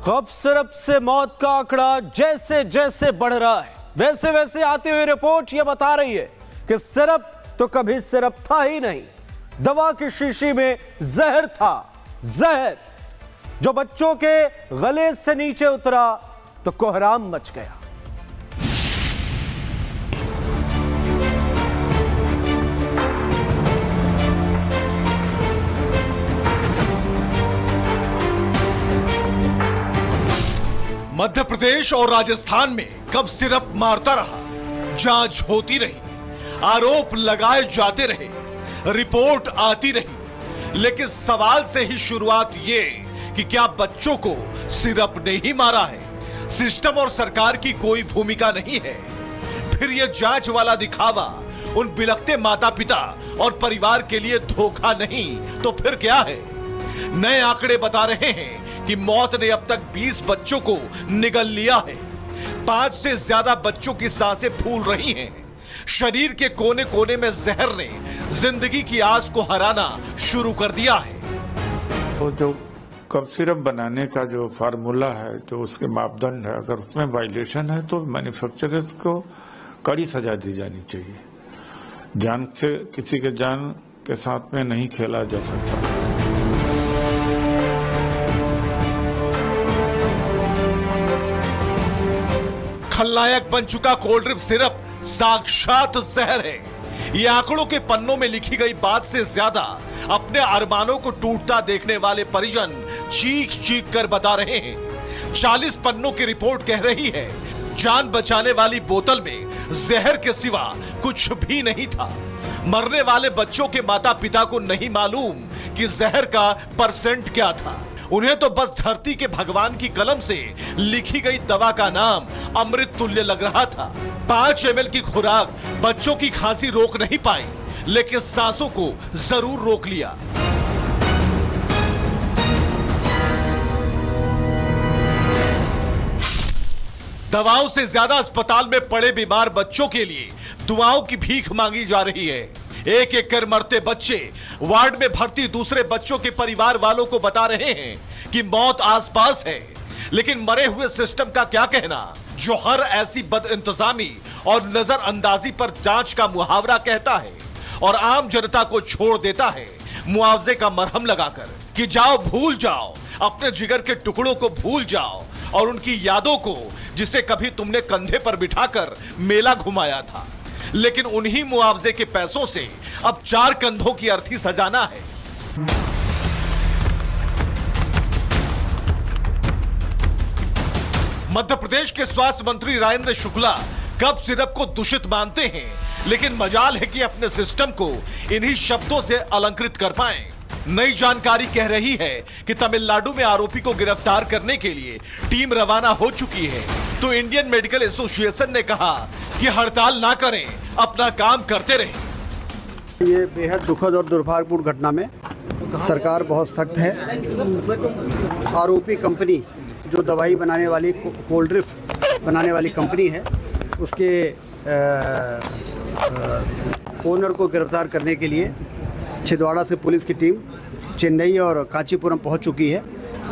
Cough syrup से मौत का आंकड़ा जैसे जैसे बढ़ रहा है वैसे वैसे आती हुई रिपोर्ट यह बता रही है कि सिरप तो कभी सिरप था ही नहीं। दवा की शीशी में जहर था, जहर जो बच्चों के गले से नीचे उतरा तो कोहराम मच गया। मध्य प्रदेश और राजस्थान में कब सिरप मारता रहा, जांच होती रही, आरोप लगाए जाते रहे, रिपोर्ट आती रही, लेकिन सवाल से ही शुरुआत ये कि क्या बच्चों को सिरप ने ही मारा है? सिस्टम और सरकार की कोई भूमिका नहीं है? फिर ये जांच वाला दिखावा उन बिलखते माता पिता और परिवार के लिए धोखा नहीं तो फिर क्या है? नए आंकड़े बता रहे हैं कि मौत ने अब तक 20 बच्चों को निगल लिया है। 5 से ज्यादा बच्चों की सांसें फूल रही हैं। शरीर के कोने कोने में जहर ने जिंदगी की आस को हराना शुरू कर दिया है। तो जो कफ सिरप बनाने का जो फार्मूला है, जो उसके मापदंड है, अगर उसमें वायलेशन है तो मैन्युफैक्चरर्स को कड़ी सजा दी जानी चाहिए। जान से किसी के जान के साथ में नहीं खेला जा सकता। खलनायक बन चुका कोल्ड ड्रिप सिरप साक्षात जहर है। ये आंकड़ों के पन्नों में लिखी गई बात से ज्यादा अपने अरमानों को टूटता देखने वाले परिजन चीख चीख कर बता रहे हैं। 40 पन्नों की रिपोर्ट कह रही है जान बचाने वाली बोतल में जहर के सिवा कुछ भी नहीं था। मरने वाले बच्चों के माता पिता को नहीं मालूम कि जहर का परसेंट क्या था। उन्हें तो बस धरती के भगवान की कलम से लिखी गई दवा का नाम अमृत तुल्य लग रहा था। 5 ml की खुराक बच्चों की खांसी रोक नहीं पाई, लेकिन सांसों को जरूर रोक लिया। दवाओं से ज्यादा अस्पताल में पड़े बीमार बच्चों के लिए दुआओं की भीख मांगी जा रही है। एक एक कर मरते बच्चे वार्ड में भर्ती दूसरे बच्चों के परिवार वालों को बता रहे हैं कि मौत आसपास है, लेकिन मरे हुए सिस्टम का क्या कहना, जो हर ऐसी बदइंतजामी और नजरअंदाजी पर जांच का मुहावरा कहता है और आम जनता को छोड़ देता है मुआवजे का मरहम लगाकर कि जाओ भूल जाओ, अपने जिगर के टुकड़ों को भूल जाओ और उनकी यादों को जिसे कभी तुमने कंधे पर बिठाकर मेला घुमाया था। लेकिन उन्हीं मुआवजे के पैसों से अब 4 कंधों की अर्थी सजाना है। मध्य प्रदेश के स्वास्थ्य मंत्री राजेंद्र शुक्ला कफ सिरप को दूषित मानते हैं, लेकिन मजाल है कि अपने सिस्टम को इन्हीं शब्दों से अलंकृत कर पाएं। नई जानकारी कह रही है कि तमिलनाडु में आरोपी को गिरफ्तार करने के लिए टीम रवाना हो चुकी है, तो इंडियन मेडिकल एसोसिएशन ने कहा कि हड़ताल ना करें, अपना काम करते रहें। ये बेहद दुखद और दुर्भाग्यपूर्ण घटना में सरकार बहुत सख्त है। आरोपी कंपनी जो दवाई बनाने वाली कोल्ड ड्रिप बनाने वाली कंपनी है, उसके ओनर को गिरफ्तार करने के लिए छिंदवाड़ा से पुलिस की टीम चेन्नई और कांचीपुरम पहुंच चुकी है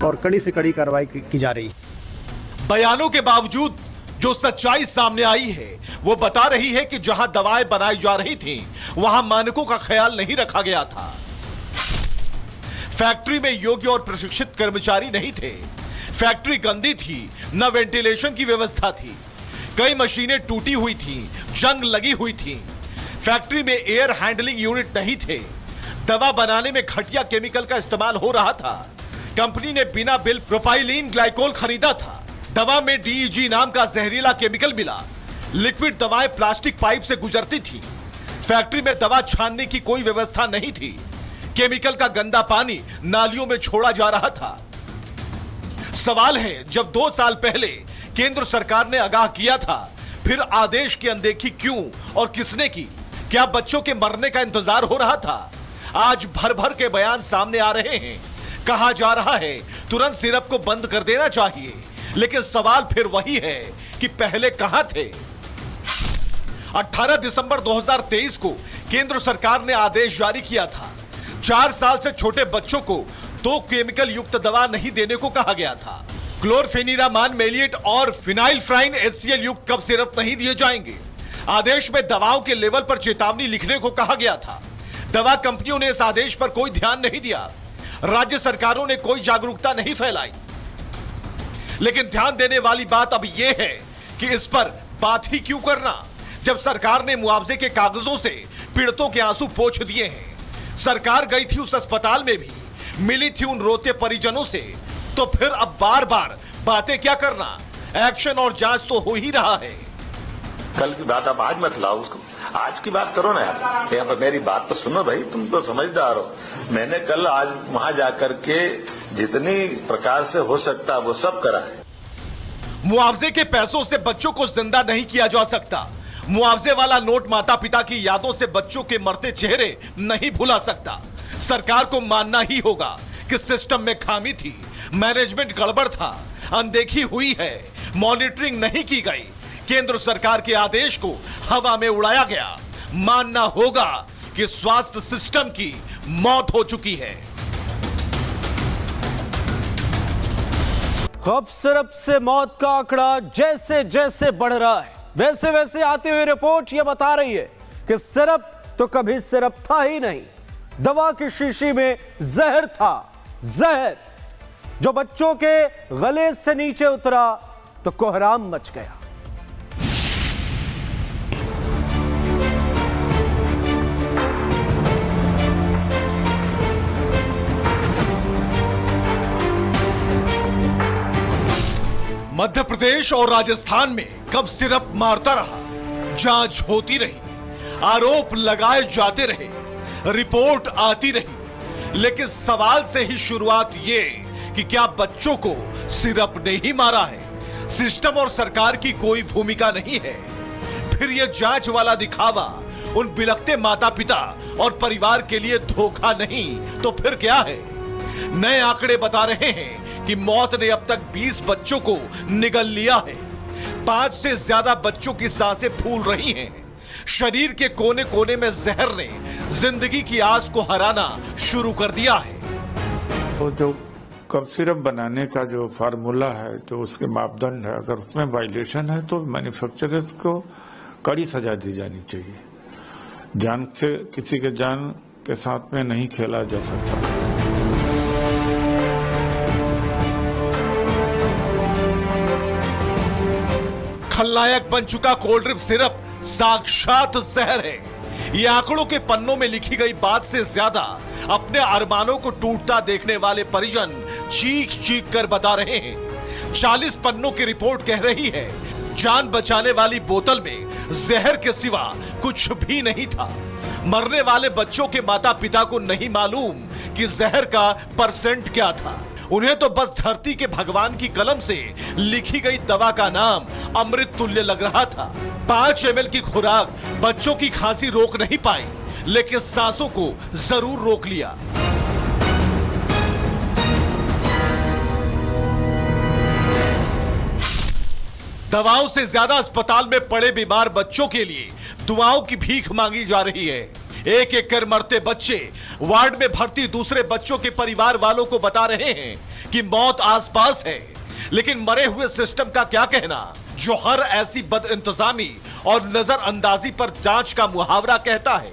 और कड़ी से कड़ी कार्रवाई की जा रही है। बयानों के बावजूद जो सच्चाई सामने आई है वो बता रही है कि जहां दवाएं बनाई जा रही थीं, वहां मानकों का ख्याल नहीं रखा गया था। फैक्ट्री में योग्य और प्रशिक्षित कर्मचारी नहीं थे। फैक्ट्री गंदी थी, न वेंटिलेशन की व्यवस्था थी। कई मशीनें टूटी हुई थीं, जंग लगी हुई थीं। फैक्ट्री में एयर हैंडलिंग यूनिट नहीं थे। दवा बनाने में घटिया केमिकल का इस्तेमाल हो रहा था। कंपनी ने बिना बिल प्रोपाइलीन ग्लाइकोल खरीदा था। दवा में डीईजी नाम का जहरीला केमिकल मिला। लिक्विड दवाएं प्लास्टिक पाइप से गुजरती थी। फैक्ट्री में दवा छानने की कोई व्यवस्था नहीं थी। केमिकल का गंदा पानी नालियों में छोड़ा जा रहा था। सवाल है, जब 2 साल पहले केंद्र सरकार ने आगाह किया था, फिर आदेश की अनदेखी क्यों और किसने की? क्या बच्चों के मरने का इंतजार हो रहा था? आज भर भर के बयान सामने आ रहे हैं। कहा जा रहा है तुरंत सिरप को बंद कर देना चाहिए, लेकिन सवाल फिर वही है कि पहले कहां थे? 18 दिसंबर 2023 को केंद्र सरकार ने आदेश जारी किया था। 4 साल से छोटे बच्चों को 2 केमिकल युक्त दवा नहीं देने को कहा गया था। क्लोरफेनिरामान, मेलिएट और फिनाइलफ्राइन HCl युक्त कफ सिरप नहीं दिए जाएंगे। आदेश में दवाओं के लेवल पर चेतावनी लिखने को कहा गया था। दवा कंपनियों ने इस आदेश पर कोई ध्यान नहीं दिया। राज्य सरकारों ने कोई जागरूकता नहीं फैलाई। लेकिन ध्यान देने वाली बात अब यह है कि इस पर बात ही क्यों करना, जब सरकार ने मुआवजे के कागजों से पीड़ितों के आंसू पोंछ दिए हैं। सरकार गई थी उस अस्पताल में भी, मिली थी उन रोते परिजनों से, तो फिर अब बार बार बातें क्या करना? एक्शन और जांच तो हो ही रहा है। कल की बात आप आज मत लाओ, उसको आज की बात करो ना यार। यहाँ पर मेरी बात तो सुनो भाई, तुम तो समझदार हो। मैंने कल आज वहां जाकर के जितनी प्रकार से हो सकता वो सब करा है। मुआवजे के पैसों से बच्चों को जिंदा नहीं किया जा सकता। मुआवजे वाला नोट माता पिता की यादों से बच्चों के मरते चेहरे नहीं भुला सकता। सरकार को मानना ही होगा कि सिस्टम में खामी थी, मैनेजमेंट गड़बड़ था, अनदेखी हुई है, मॉनिटरिंग नहीं की गई, केंद्र सरकार के आदेश को हवा में उड़ाया गया। मानना होगा कि स्वास्थ्य सिस्टम की मौत हो चुकी है। कफ सिरप से मौत का आंकड़ा जैसे जैसे बढ़ रहा है, वैसे वैसे आती हुई रिपोर्ट यह बता रही है कि सिरप तो कभी सिरप था ही नहीं। दवा की शीशी में जहर था, जहर जो बच्चों के गले से नीचे उतरा तो कोहराम मच गया। मध्य प्रदेश और राजस्थान में कफ सिरप मारता रहा, जांच होती रही, आरोप लगाए जाते रहे, रिपोर्ट आती रही, लेकिन सवाल से ही शुरुआत ये कि क्या बच्चों को सिरप ने ही मारा है? सिस्टम और सरकार की कोई भूमिका नहीं है। फिर यह जांच वाला दिखावा उन बिलखते माता पिता और परिवार के लिए धोखा नहीं तो फिर क्या है? नए आंकड़े बता रहे हैं कि मौत ने अब तक 20 बच्चों को निगल लिया है। 5 से ज्यादा बच्चों की सांसें फूल रही हैं। शरीर के कोने कोने में जहर ने जिंदगी की आस को हराना शुरू कर दिया है। तो जो कफ सिरप बनाने का जो फार्मूला है, जो उसके मापदंड है, अगर उसमें वायलेशन है तो मैन्युफैक्चरर्स को कड़ी सजा दी जानी चाहिए। जान से किसी के जान के साथ में नहीं खेला जा सकता। खलनायक बन चुका कोल्ड ड्रिप सिरप साक्षात जहर है। ये आंकड़ों के पन्नों में लिखी गई बात से ज्यादा अपने अरमानों को टूटता देखने वाले परिजन चीख चीख कर बता रहे हैं। 40 पन्नों की रिपोर्ट कह रही है जान बचाने वाली बोतल में जहर के सिवा कुछ भी नहीं था। मरने वाले बच्चों के माता पिता को नहीं मालूम कि जहर का परसेंट क्या था। उन्हें तो बस धरती के भगवान की कलम से लिखी गई दवा का नाम अमृत तुल्य लग रहा था। 5 ml की खुराक बच्चों की खांसी रोक नहीं पाई, लेकिन सांसों को जरूर रोक लिया। दवाओं से ज्यादा अस्पताल में पड़े बीमार बच्चों के लिए दुआओं की भीख मांगी जा रही है। एक एक कर मरते बच्चे वार्ड में भर्ती दूसरे बच्चों के परिवार वालों को बता रहे हैं कि मौत आसपास है, लेकिन मरे हुए सिस्टम का क्या कहना, जो हर ऐसी बदइंतजामी और नजरअंदाजी पर जांच का मुहावरा कहता है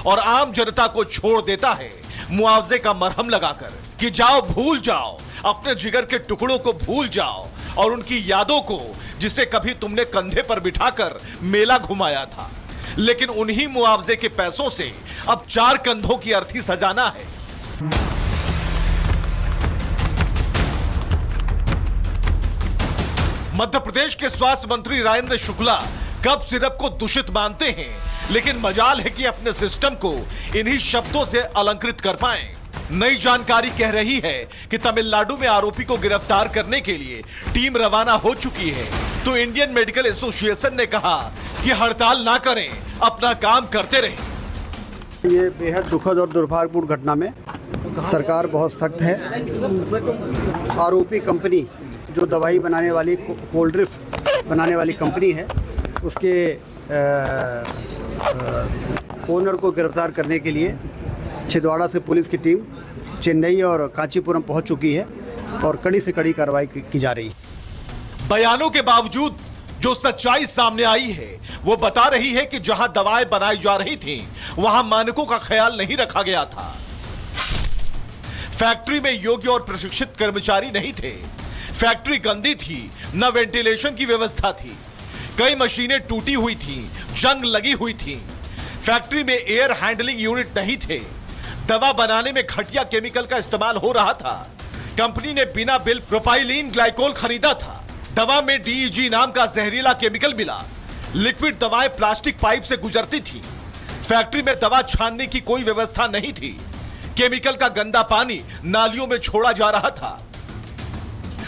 और आम जनता को छोड़ देता है मुआवजे का मरहम लगाकर कि जाओ भूल जाओ, अपने जिगर के टुकड़ों को भूल जाओ और उनकी यादों को जिसे कभी तुमने कंधे पर बिठाकर मेला घुमाया था। लेकिन उन्हीं मुआवजे के पैसों से अब 4 कंधों की अर्थी सजाना है। मध्य प्रदेश के स्वास्थ्य मंत्री राजेंद्र शुक्ला कफ सिरप को दूषित मानते हैं, लेकिन मजाल है कि अपने सिस्टम को इन्हीं शब्दों से अलंकृत कर पाएं। नई जानकारी कह रही है कि तमिलनाडु में आरोपी को गिरफ्तार करने के लिए टीम रवाना हो चुकी है, तो इंडियन मेडिकल एसोसिएशन ने कहा कि हड़ताल ना करें, अपना काम करते रहें। ये बेहद दुखद और दुर्भाग्यपूर्ण घटना में सरकार बहुत सख्त है। आरोपी कंपनी जो दवाई बनाने वाली कोल्ड ड्रिप बनाने वाली कंपनी है, उसके ओनर को गिरफ्तार करने के लिए छिंदवाड़ा से पुलिस की टीम चेन्नई और कांचीपुरम पहुंच चुकी है। और कड़ी से कड़ी कार्रवाई की जा रही है। बयानों के बावजूद जो सच्चाई सामने आई है वो बता रही है कि जहां दवाएं बनाई जा रही थीं, वहां मानकों का ख्याल नहीं रखा गया था। फैक्ट्री में योग्य और प्रशिक्षित कर्मचारी नहीं थे। फैक्ट्री गंदी थी, न वेंटिलेशन की व्यवस्था थी। कई मशीनें टूटी हुई थीं, जंग लगी हुई थी। फैक्ट्री में एयर हैंडलिंग यूनिट नहीं थे। दवा बनाने में घटिया केमिकल का इस्तेमाल हो रहा था। कंपनी ने बिना बिल प्रोपाइलीन ग्लाइकोल खरीदा था। दवा में डीईजी नाम का जहरीला केमिकल मिला। लिक्विड दवाएं प्लास्टिक पाइप से गुजरती थी। फैक्ट्री में दवा छानने की कोई व्यवस्था नहीं थी। केमिकल का गंदा पानी नालियों में छोड़ा जा रहा था।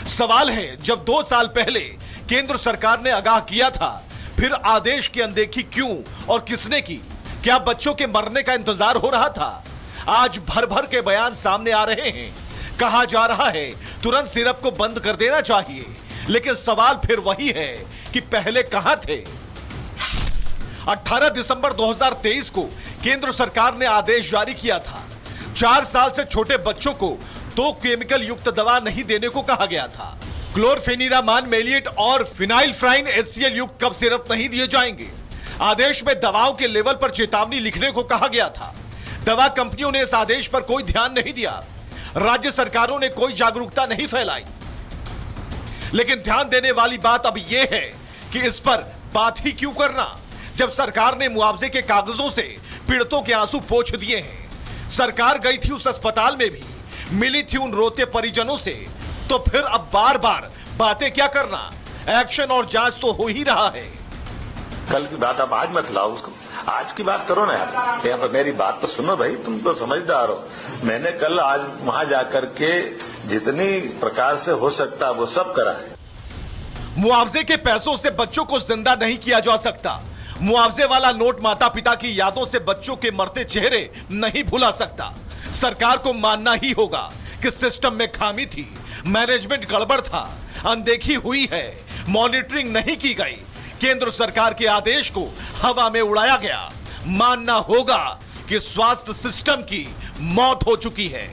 सवाल है, जब 2 साल पहले केंद्र सरकार ने आगाह किया था, फिर आदेश की अनदेखी क्यों और किसने की? क्या बच्चों के मरने का इंतजार हो रहा था? आज भर भर के बयान सामने आ रहे हैं। कहा जा रहा है तुरंत सिरप को बंद कर देना चाहिए, लेकिन सवाल फिर वही है कि पहले कहां थे? 18 दिसंबर 2023 को केंद्र सरकार ने आदेश जारी किया था। 4 साल से छोटे बच्चों को 2 केमिकल युक्त दवा नहीं देने को कहा गया था। क्लोरफेनिरामान मेलिएट और फिनाइलफ्राइन HCl युक्त कफ सिरप नहीं दिए जाएंगे। आदेश में दवाओं के लेवल पर चेतावनी लिखने को कहा गया था। दवा कंपनियों ने इस आदेश पर कोई ध्यान नहीं दिया। राज्य सरकारों ने कोई जागरूकता नहीं फैलाई। लेकिन ध्यान देने वाली बात अब यह है कि इस पर बात ही क्यों करना, जब सरकार ने मुआवजे के कागजों से पीड़ितों के आंसू पोंछ दिए हैं। सरकार गई थी उस अस्पताल में भी, मिली थी उन रोते परिजनों से, तो फिर अब बार बार बातें क्या करना? एक्शन और जांच तो हो ही रहा है। कल की बात आप आज मत लाओ, उसको आज की बात करो ना यार। यहाँ पर मेरी बात तो सुनो भाई, तुम तो समझदार हो। मैंने कल आज वहां जाकर के जितनी प्रकार से हो सकता वो सब करा है। मुआवजे के पैसों से बच्चों को जिंदा नहीं किया जा सकता। मुआवजे वाला नोट माता पिता की यादों से बच्चों के मरते चेहरे नहीं भुला सकता। सरकार को मानना ही होगा कि सिस्टम में खामी थी, मैनेजमेंट गड़बड़ था, अनदेखी हुई है, मॉनिटरिंग नहीं की गई, केंद्र सरकार के आदेश को हवा में उड़ाया गया। मानना होगा कि स्वास्थ्य सिस्टम की मौत हो चुकी है।